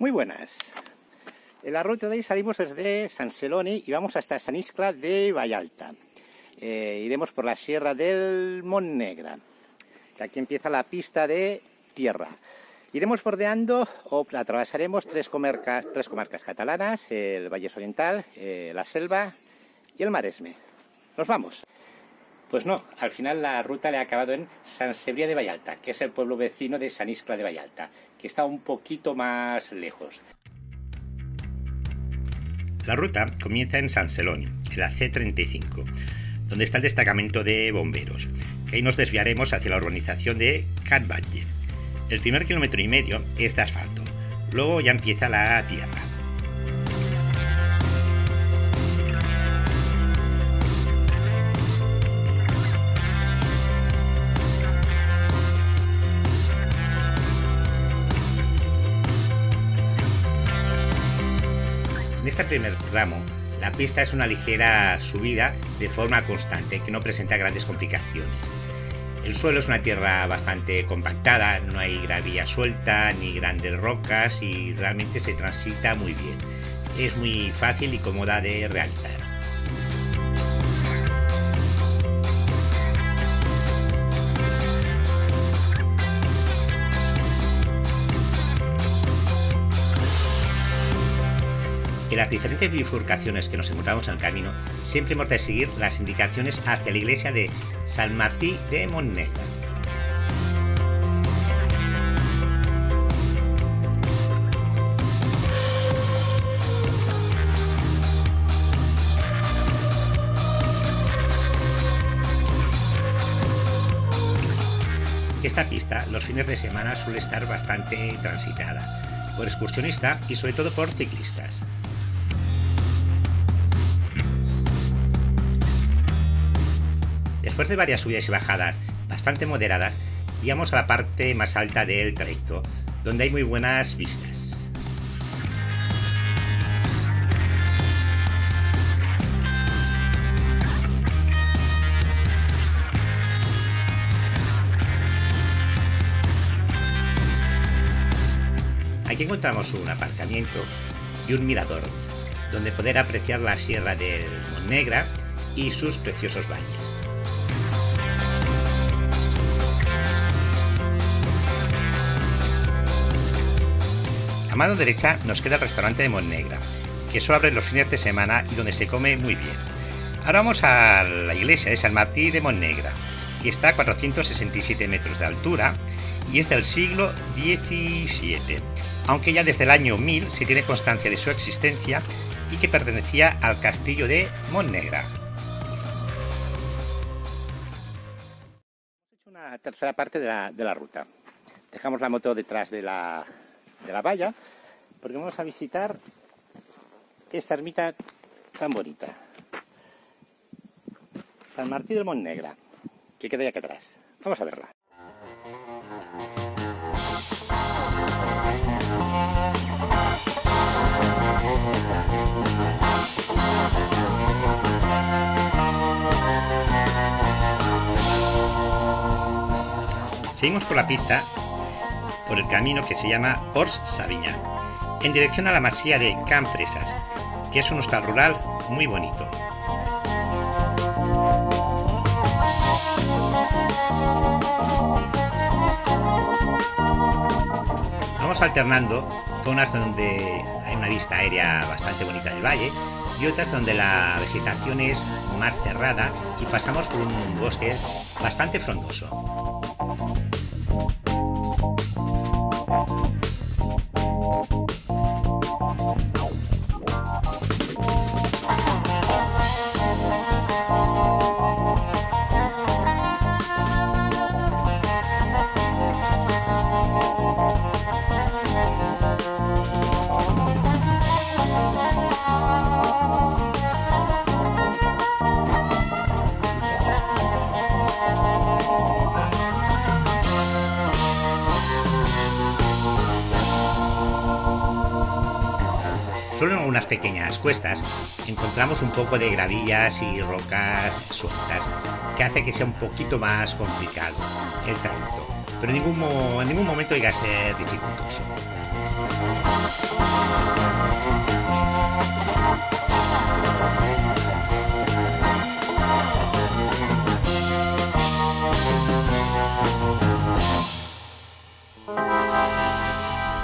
Muy buenas. En la ruta de hoy salimos desde San Celoni y vamos hasta San Iscle de Vallalta. Iremos por la sierra del Montnegre, que aquí empieza la pista de tierra. Iremos bordeando o atravesaremos tres comarcas catalanas: el Vallès Oriental, la Selva y el Maresme. ¡Nos vamos! Pues no, al final la ruta le ha acabado en Sant Cebrià de Vallalta, que es el pueblo vecino de San Iscle de Vallalta, que está un poquito más lejos. La ruta comienza en Sant Celoni, en la C35, donde está el destacamento de bomberos, que ahí nos desviaremos hacia la urbanización de Can Batlle. El primer kilómetro y medio es de asfalto, luego ya empieza la tierra. En este primer tramo, la pista es una ligera subida de forma constante, que no presenta grandes complicaciones. El suelo es una tierra bastante compactada, no hay gravilla suelta ni grandes rocas y realmente se transita muy bien. Es muy fácil y cómoda de realizar. En las diferentes bifurcaciones que nos encontramos en el camino, siempre hemos de seguir las indicaciones hacia la iglesia de Sant Martí de Montnegre. Esta pista los fines de semana suele estar bastante transitada por excursionistas y sobre todo por ciclistas. Después de varias subidas y bajadas bastante moderadas, llegamos a la parte más alta del trayecto, donde hay muy buenas vistas. Aquí encontramos un aparcamiento y un mirador, donde poder apreciar la sierra del Montnegre y sus preciosos valles. A mano derecha nos queda el restaurante de Montnegre, que solo abre los fines de semana y donde se come muy bien. Ahora vamos a la iglesia de Sant Martí de Montnegre, que está a 467 metros de altura y es del siglo XVII, aunque ya desde el año 1000 se tiene constancia de su existencia y que pertenecía al castillo de Montnegre. Hemos hecho una tercera parte de la ruta. Dejamos la moto detrás de la valla, porque vamos a visitar esta ermita tan bonita, Sant Martí del Montnegre, que queda aquí atrás. Vamos a verla. Seguimos por la pista por el camino que se llama Horts Sabinyà, en dirección a la masía de Can Presas, que es un hostal rural muy bonito. Vamos alternando zonas donde hay una vista aérea bastante bonita del valle y otras donde la vegetación es más cerrada y pasamos por un bosque bastante frondoso. Solo en algunas pequeñas cuestas encontramos un poco de gravillas y rocas sueltas, que hace que sea un poquito más complicado el trayecto, pero en ningún momento llega a ser dificultoso.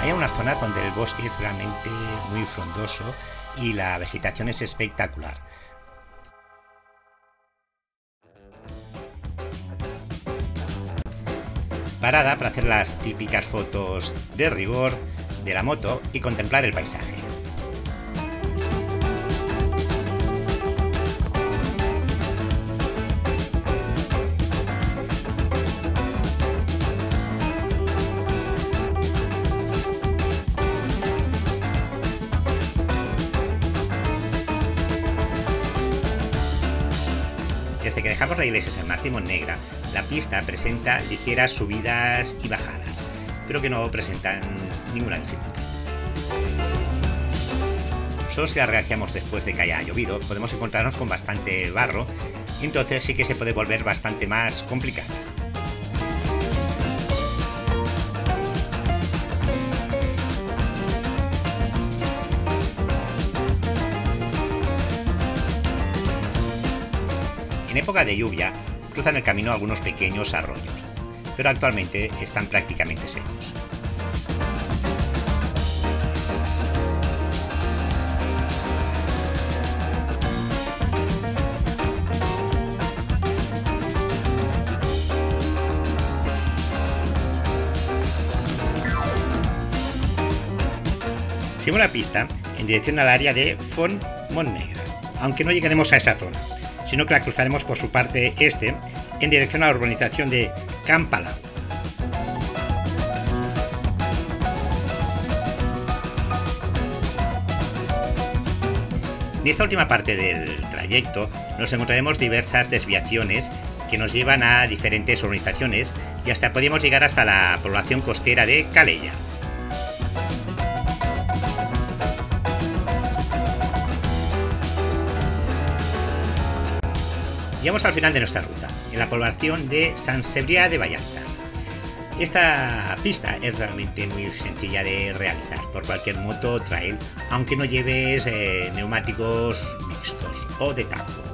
Hay unas zonas donde el bosque es realmente muy frondoso y la vegetación es espectacular. Parada para hacer las típicas fotos de rigor de la moto y contemplar el paisaje. Desde que dejamos la iglesia de San Martí Montnegra, la pista presenta ligeras subidas y bajadas, pero que no presentan ninguna dificultad. Solo si la realizamos después de que haya llovido, podemos encontrarnos con bastante barro, y entonces sí que se puede volver bastante más complicada. En época de lluvia cruzan el camino algunos pequeños arroyos, pero actualmente están prácticamente secos. Seguimos la pista en dirección al área de Font Montnegra, aunque no llegaremos a esa zona, sino que la cruzaremos por su parte este en dirección a la urbanización de Camp Palau. En esta última parte del trayecto nos encontraremos diversas desviaciones que nos llevan a diferentes urbanizaciones y hasta podemos llegar hasta la población costera de Calella. Llegamos al final de nuestra ruta, en la población de Sant Cebrià de Vallalta. Esta pista es realmente muy sencilla de realizar por cualquier moto trail, aunque no lleves neumáticos mixtos o de tacos.